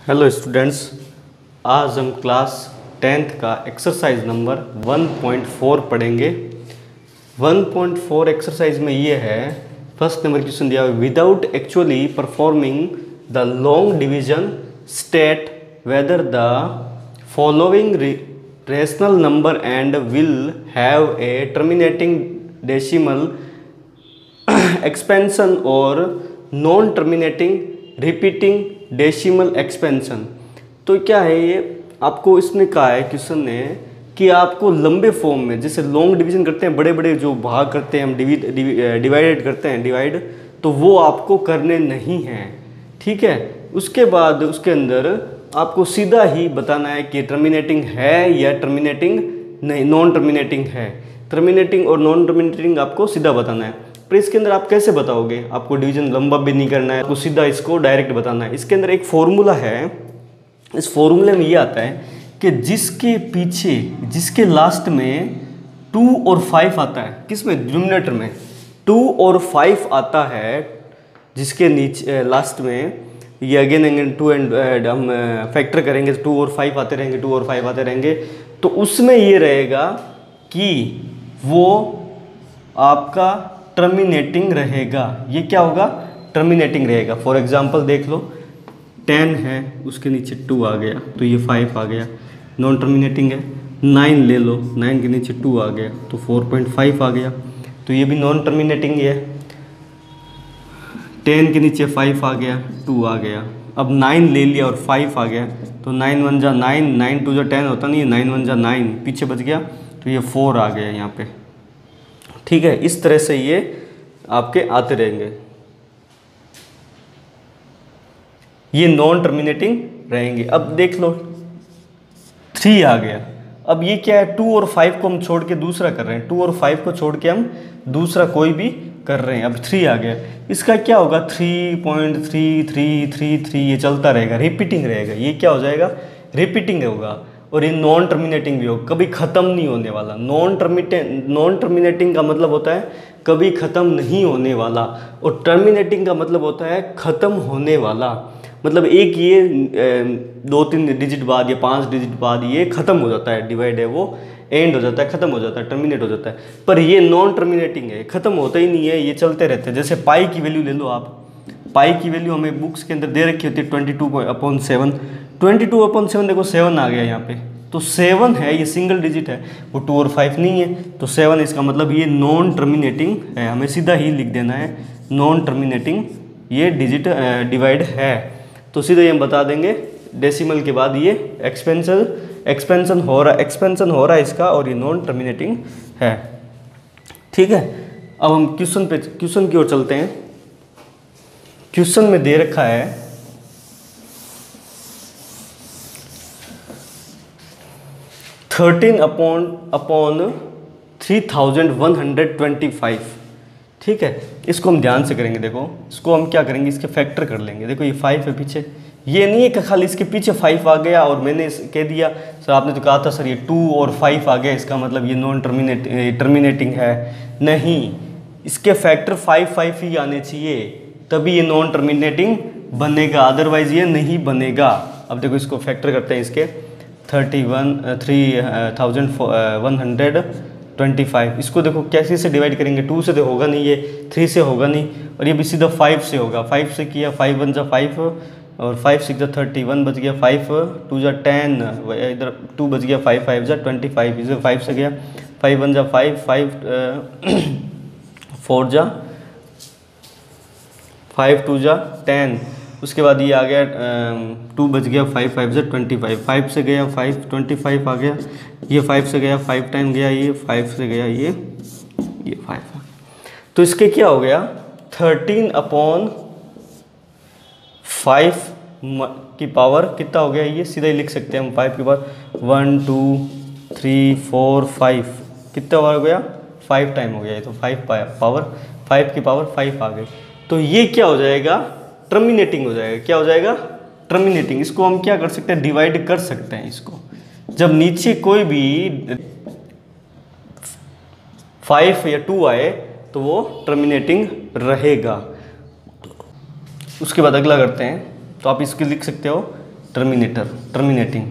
Hello students, आज हम class 10th का एक्सरसाइज नंबर 1.4 पढ़ेंगे। 1.4 एक्सरसाइज में ये है, फर्स्ट नंबर क्वेश्चन दिया हुआ, without actually performing the long division state whether the following rational number and will have a terminating decimal expansion और non terminating repeating decimal expansion. तो क्या है ये, आपको इसने कहा है क्वेश्चन ने कि आपको लंबे फॉर्म में, जैसे लॉन्ग डिवीजन करते हैं, बड़े बड़े जो भाग करते हैं हम, डिवाइडेड करते हैं, डिवाइड, तो वो आपको करने नहीं हैं। ठीक है, उसके बाद उसके अंदर आपको सीधा ही बताना है कि टर्मिनेटिंग है या टर्मिनेटिंग नहीं, नॉन टर्मिनेटिंग है। टर्मिनेटिंग और नॉन टर्मिनेटिंग आपको सीधा बताना है। पर इसके अंदर आप कैसे बताओगे? आपको डिवीजन लंबा भी नहीं करना है, आपको सीधा इसको डायरेक्ट बताना है। इसके अंदर एक फॉर्मूला है, इस फॉर्मूले में ये आता है कि जिसके लास्ट में 2 और 5 आता है, किसमें? डिनोमिनेटर में 2 और 5 आता है, जिसके नीचे लास्ट में ये अगेन 2 एंड हम फैक्टर करेंगे तो 2 और 5 आते रहेंगे, 2 और 5 आते रहेंगे, तो उसमें ये रहेगा कि वो आपका टर्मिनेटिंग रहेगा। ये क्या होगा? टर्मिनेटिंग रहेगा। फॉर एग्जांपल देख लो, 10 है, उसके नीचे 2 आ गया तो ये 5 आ गया, नॉन टर्मिनेटिंग है। 9 ले लो, 9 के नीचे 2 आ गया तो 4.5 आ गया, तो ये भी नॉन टर्मिनेटिंग है। 10 के नीचे 5 आ गया, 2 आ गया। अब 9 ले लिया और 5 आ गया तो 9 1 जा 9, 9 2 जा 10 होता नहीं है, 9 1 जा 9, पीछे बच गया तो ये 4 आ गया यहाँ पे। ठीक है, इस तरह से ये आपके आते रहेंगे, ये नॉन टर्मिनेटिंग रहेंगे। अब देख लो 3 आ गया। अब ये क्या है? 2 और 5 को हम छोड़ के दूसरा कर रहे हैं, 2 और 5 को छोड़ के हम दूसरा कोई भी कर रहे हैं। अब 3 आ गया, इसका क्या होगा? 3.3333 ये चलता रहेगा, रिपीटिंग रहेगा। ये क्या हो जाएगा? रिपीटिंग होगा। और ये नॉन टर्मिनेटिंग भी होगा, कभी ख़त्म नहीं होने वाला। नॉन टर्मिनेटिंग का मतलब होता है कभी ख़त्म नहीं होने वाला, और टर्मिनेटिंग का मतलब होता है ख़त्म होने वाला। मतलब एक ये 2-3 डिजिट बाद या 5 डिजिट बाद ये ख़त्म हो जाता है, डिवाइड है वो एंड हो जाता है, ख़त्म हो जाता है, टर्मिनेट हो जाता है। पर ये नॉन टर्मिनेटिंग है, ख़त्म होता ही नहीं है, ये चलते रहते हैं। जैसे पाई की वैल्यू ले लो आप, पाई की वैल्यू हमें बुक्स के अंदर दे रखी होती है 22/7। 22/7 देखो 7 आ गया यहाँ पे, तो 7 है, ये सिंगल डिजिट है, वो 2 और 5 नहीं है, तो 7 इसका मतलब ये नॉन टर्मिनेटिंग है। हमें सीधा ही लिख देना है नॉन टर्मिनेटिंग, ये डिजिट डिवाइड है, तो सीधा ये हम बता देंगे डेसिमल के बाद ये एक्सपेंशन हो रहा है इसका, और ये नॉन टर्मिनेटिंग है। ठीक है, अब हम क्वेश्चन की ओर चलते हैं। क्वेश्चन में दे रखा है 13/3125। ठीक है, इसको हम ध्यान से करेंगे। देखो इसको हम क्या करेंगे, इसके फैक्टर कर लेंगे। देखो ये 5 है पीछे, ये नहीं है कि खाली इसके पीछे 5 आ गया और मैंने कह दिया सर, आपने तो कहा था सर ये 2 और 5 आ गया, इसका मतलब ये नॉन टर्मिनेटिंग है। नहीं, इसके फैक्टर 5 ही आने चाहिए, तभी ये नॉन टर्मिनेटिंग बनेगा, अदरवाइज ये नहीं बनेगा। अब देखो इसको फैक्टर करते हैं, इसके 3125। इसको देखो कैसे से डिवाइड करेंगे, 2 से तो होगा नहीं, ये 3 से होगा नहीं, और ये भी सीधा 5 से होगा। 5 से किया, 5 1 जा 5 और 5 6 जा 31 बच गया, 5 2 जा 10, इधर 2 बच गया, 5 5 जा 25, इधर 5 से गया, 5 1 जा 5, 5 4 जा 5 2 जा 10, उसके बाद ये आ गया 2 बच गया, 5 5 जा 25, 5 से गया 5 25 आ गया, ये 5 से गया 5 टाइम गया, ये 5 से गया ये 5 आ गया। तो इसके क्या हो गया? 13/5 की पावर कितना हो गया? ये सीधा ही लिख सकते हैं हम, 5 की पावर 1 2 3 4 5 कितना हो गया? 5 टाइम हो गया, ये तो 5 की पावर 5 आ गई। तो ये क्या हो जाएगा? टर्मिनेटिंग हो जाएगा। क्या हो जाएगा? टर्मिनेटिंग। इसको हम क्या कर सकते हैं? डिवाइड कर सकते हैं इसको। जब नीचे कोई भी 5 या 2 आए तो वो टर्मिनेटिंग रहेगा। उसके बाद अगला करते हैं, तो आप इसके लिख सकते हो टर्मिनेटिंग।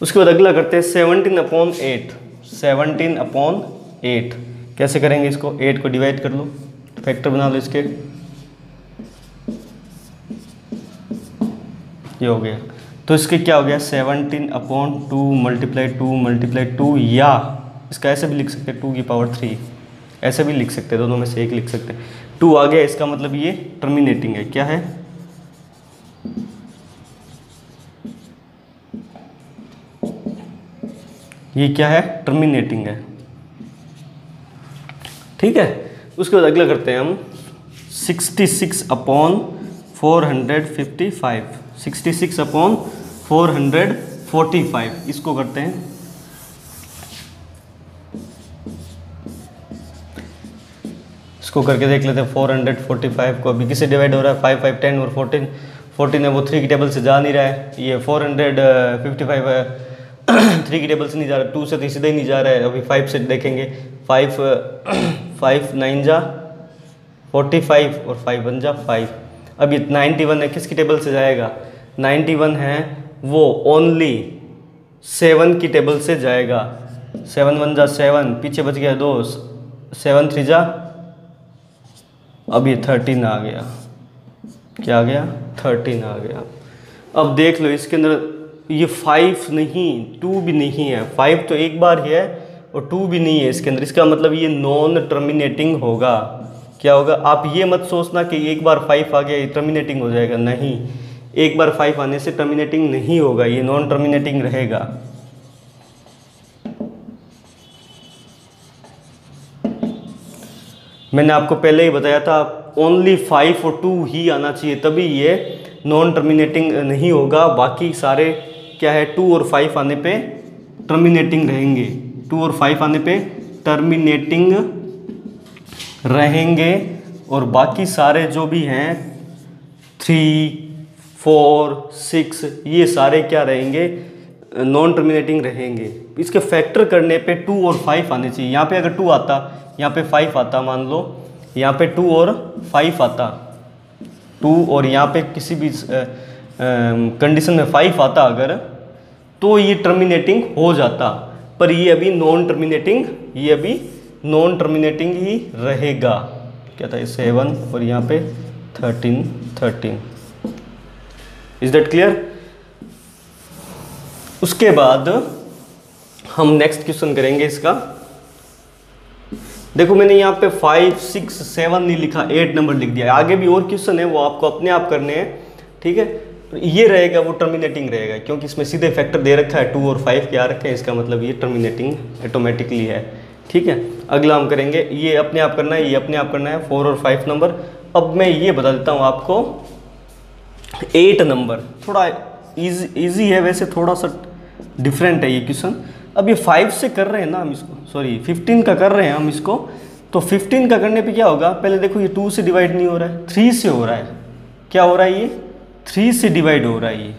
उसके बाद अगला करते हैं 17/8। 17/8 कैसे करेंगे इसको? 8 को डिवाइड कर लो, फैक्टर बना लो इसके, ये हो गया। तो इसके क्या हो गया? 17/2 मल्टीप्लाई 2 या इसका ऐसे भी लिख सकते हैं 2 की पावर 3, ऐसे भी लिख सकते हैं, दोनों में से एक लिख सकते हैं। 2 आ गया, इसका मतलब ये टर्मिनेटिंग है। क्या है? ये क्या है? टर्मिनेटिंग है। ठीक है। उसके बाद अगला करते हैं हम 66/455। 66/445 इसको करते हैं। इसको करके देख लेते हैं। 445 को अभी किससे डिवाइड हो रहा है? 5 5 10 और 14 है, वो 3 की टेबल से जा नहीं रहा है। ये 455 है 3 की टेबल से नहीं जा रहा, 2 से तो सीधे ही नहीं जा रहा है। अभी 5 से देखेंगे। 5 9 जा 45 और 5 1 जा 5। अब ये 91 है, किसकी टेबल से जाएगा? 91 है वो ओनली 7 की टेबल से जाएगा। 7 1 जा 7, पीछे बच गया 2, 7 3 जा, अब ये 13 आ गया। क्या आ गया? 13 आ गया। अब देख लो इसके अंदर ये 5 नहीं 2 भी नहीं है। 5 तो एक बार ही है और 2 भी नहीं है इसके अंदर। इसका मतलब ये नॉन टर्मिनेटिंग होगा। क्या होगा? आप ये मत सोचना कि एक बार 5 आ गया ये टर्मिनेटिंग हो जाएगा, नहीं। एक बार 5 आने से टर्मिनेटिंग नहीं होगा, ये नॉन टर्मिनेटिंग रहेगा। मैंने आपको पहले ही बताया था ओनली 5 और 2 ही आना चाहिए, तभी ये नॉन टर्मिनेटिंग नहीं होगा। बाकी सारे क्या है? 2 और 5 आने पे टर्मिनेटिंग रहेंगे। 2 और 5 आने पे टर्मिनेटिंग रहेंगे और बाकी सारे जो भी हैं 3 4 6 ये सारे क्या रहेंगे? नॉन टर्मिनेटिंग रहेंगे। इसके फैक्टर करने पे 2 और 5 आने चाहिए। यहाँ पे अगर 2 आता, यहाँ पे 5 आता, मान लो यहाँ पे 2 और 5 आता, 2 और यहाँ पे किसी भी कंडीशन में 5 आता अगर, तो ये टर्मिनेटिंग हो जाता। पर ये अभी नॉन टर्मिनेटिंग, ये अभी नॉन टर्मिनेटिंग ही रहेगा। क्या था? 7 और यहाँ पे 13। Is that clear? उसके बाद हम नेक्स्ट क्वेश्चन करेंगे इसका। देखो मैंने यहाँ पे 5 6 7 नहीं लिखा, 8 नंबर लिख दिया। आगे भी और क्वेश्चन है, वो आपको अपने आप करने हैं। ठीक है। ये रहेगा वो टर्मिनेटिंग रहेगा, क्योंकि इसमें सीधे फैक्टर दे रखा है 2 और 5 के आ रखे हैं। इसका मतलब ये टर्मिनेटिंग ऑटोमेटिकली है। ठीक है। अगला हम करेंगे, ये अपने आप करना है, ये अपने आप करना है, 4 और 5 नंबर। अब मैं ये बता देता हूँ आपको 8 नंबर। थोड़ा इजी है, वैसे थोड़ा सा डिफरेंट है ये क्वेश्चन। अब ये 5 से कर रहे हैं ना हम इसको, सॉरी 15 का कर रहे हैं हम इसको। तो 15 का करने पे क्या होगा? पहले देखो ये 2 से डिवाइड नहीं हो रहा है, 3 से हो रहा है। क्या हो रहा है? ये 3 से डिवाइड हो रहा है ये।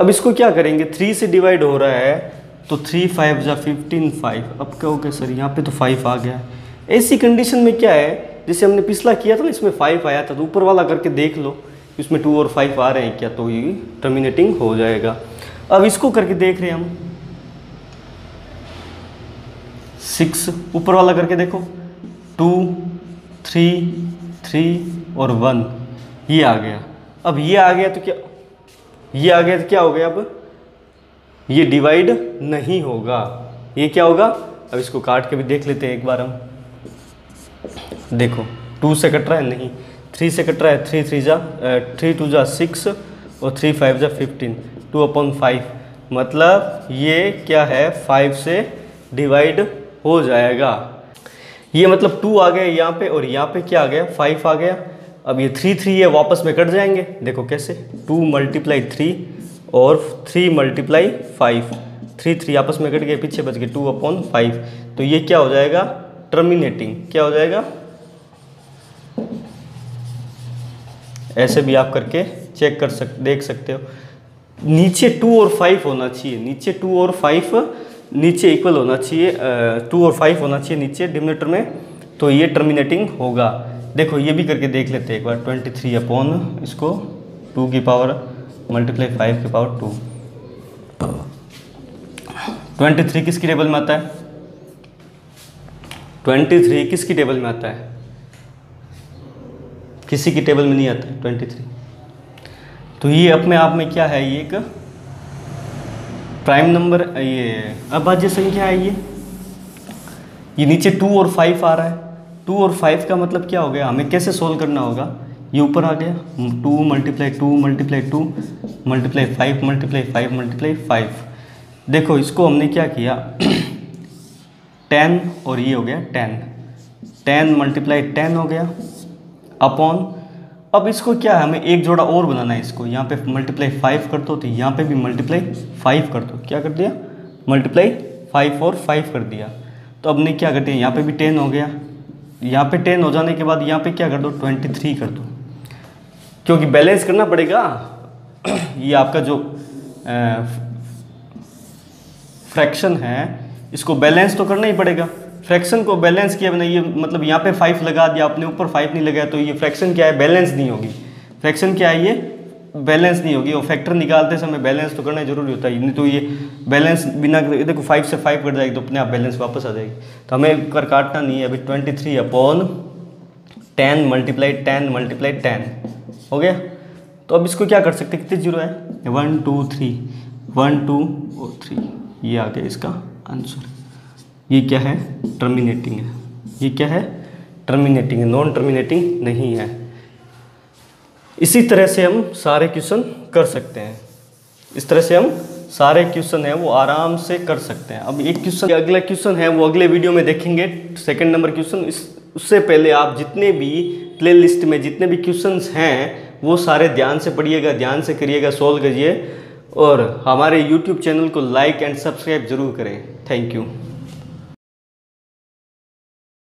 अब इसको क्या करेंगे? 3 से डिवाइड हो रहा है तो 3 5 जा 15 5। अब क्या हो गया सर? यहाँ पे तो 5 आ गया। ऐसी कंडीशन में क्या है, जैसे हमने पिछला किया था ना, इसमें 5 आया था, तो ऊपर वाला करके देख लो इसमें 2 और 5 आ रहे हैं क्या, तो ये टर्मिनेटिंग हो जाएगा। अब इसको करके देख रहे हैं हम 6, ऊपर वाला करके देखो 2 3 3 और 1, ये आ गया। अब ये आ गया तो क्या, ये आ गया तो क्या हो गया? अब ये डिवाइड नहीं होगा, ये क्या होगा? अब इसको काट के भी देख लेते हैं एक बार हम। देखो 2 से कट रहा है, नहीं 3 से कट रहा है, 3 3 जा 3 2 जा 6 और 3 5 जा 15, 2/5। मतलब ये क्या है? 5 से डिवाइड हो जाएगा। ये मतलब 2 आ गया यहाँ पे और यहाँ पे क्या आ गया? 5 आ गया। अब ये 3 3 है, वापस में कट जाएंगे। देखो कैसे? 2 × 3 और 3 × 5, 3 3 आपस में कट गए, पीछे बच गए 2/5। तो ये क्या हो जाएगा? टर्मिनेटिंग। क्या हो जाएगा? ऐसे भी आप करके चेक कर देख सकते हो। नीचे 2 और 5 होना चाहिए, नीचे 2 और 5 नीचे इक्वल होना चाहिए, 2 और 5 होना चाहिए नीचे डिनोमिनेटर में, तो ये टर्मिनेटिंग होगा। देखो ये भी करके देख लेते हैं एक बार। 23 अपॉन इसको 2 की पावर मल्टीप्लाई 5 की पावर 2। 23 किसकी टेबल में आता है? 23 किसकी टेबल में आता है? किसी की टेबल में नहीं आता है 23। तो ये अपने आप में क्या है? ये एक प्राइम नंबर, ये अभाज्य संख्या है। ये नीचे 2 और 5 आ रहा है। 2 और 5 का मतलब क्या हो गया? हमें कैसे सोल्व करना होगा? ये ऊपर आ गया 2 multiply 2 multiply 2 multiply 5 multiply 5 multiply 5। देखो इसको हमने क्या किया 10 और ये हो गया 10 मल्टीप्लाई 10 हो गया अपॉन, अब इसको क्या है, हमें एक जोड़ा और बनाना है। इसको यहाँ पे मल्टीप्लाई 5 कर दो, तो यहाँ पे भी मल्टीप्लाई 5 कर दो। क्या कर दिया? मल्टीप्लाई 5 और 5 कर दिया। तो अब ने क्या करते हैं, यहाँ पे भी 10 हो गया। यहाँ पे 10 हो जाने के बाद यहाँ पे क्या कर दो 23 कर दो, क्योंकि बैलेंस करना पड़ेगा। ये आपका जो फ्रैक्शन है इसको बैलेंस तो करना ही पड़ेगा। फ्रैक्शन को बैलेंस किया बिना, ये मतलब यहाँ पे 5 लगा दिया आपने, ऊपर 5 नहीं लगाया, तो ये फ्रैक्शन क्या है? बैलेंस नहीं होगी। फ्रैक्शन क्या है? ये बैलेंस नहीं होगी। और फैक्टर निकालते समय बैलेंस तो करना जरूरी होता है, नहीं तो ये बैलेंस बिना, देखो 5 से 5 कट जाएगी तो अपने आप बैलेंस वापस आ जाएगी। तो हमें कर काटना नहीं है अभी। 23 अपॉन 10 मल्टीप्लाई 10 मल्टीप्लाई 10 हो गया। तो अब इसको क्या कर सकते हैं? कितने जीरो है? 1 2 3 1 2 और 3, ये आ गया इसका आंसर। ये क्या है? टर्मिनेटिंग है। ये क्या है? टर्मिनेटिंग है, नॉन टर्मिनेटिंग नहीं है। इसी तरह से हम सारे क्वेश्चन कर सकते हैं। इस तरह से हम सारे क्वेश्चन हैं वो आराम से कर सकते हैं। अब एक क्वेश्चन, अगला क्वेश्चन है वो अगले वीडियो में देखेंगे, सेकंड नंबर क्वेश्चन। उससे पहले आप जितने भी प्ले लिस्ट में जितने भी क्वेश्चंस हैं वो सारे ध्यान से पढ़िएगा, ध्यान से करिएगा, सोल्व करिए, और हमारे YouTube चैनल को लाइक एंड सब्सक्राइब जरूर करें। Thank you.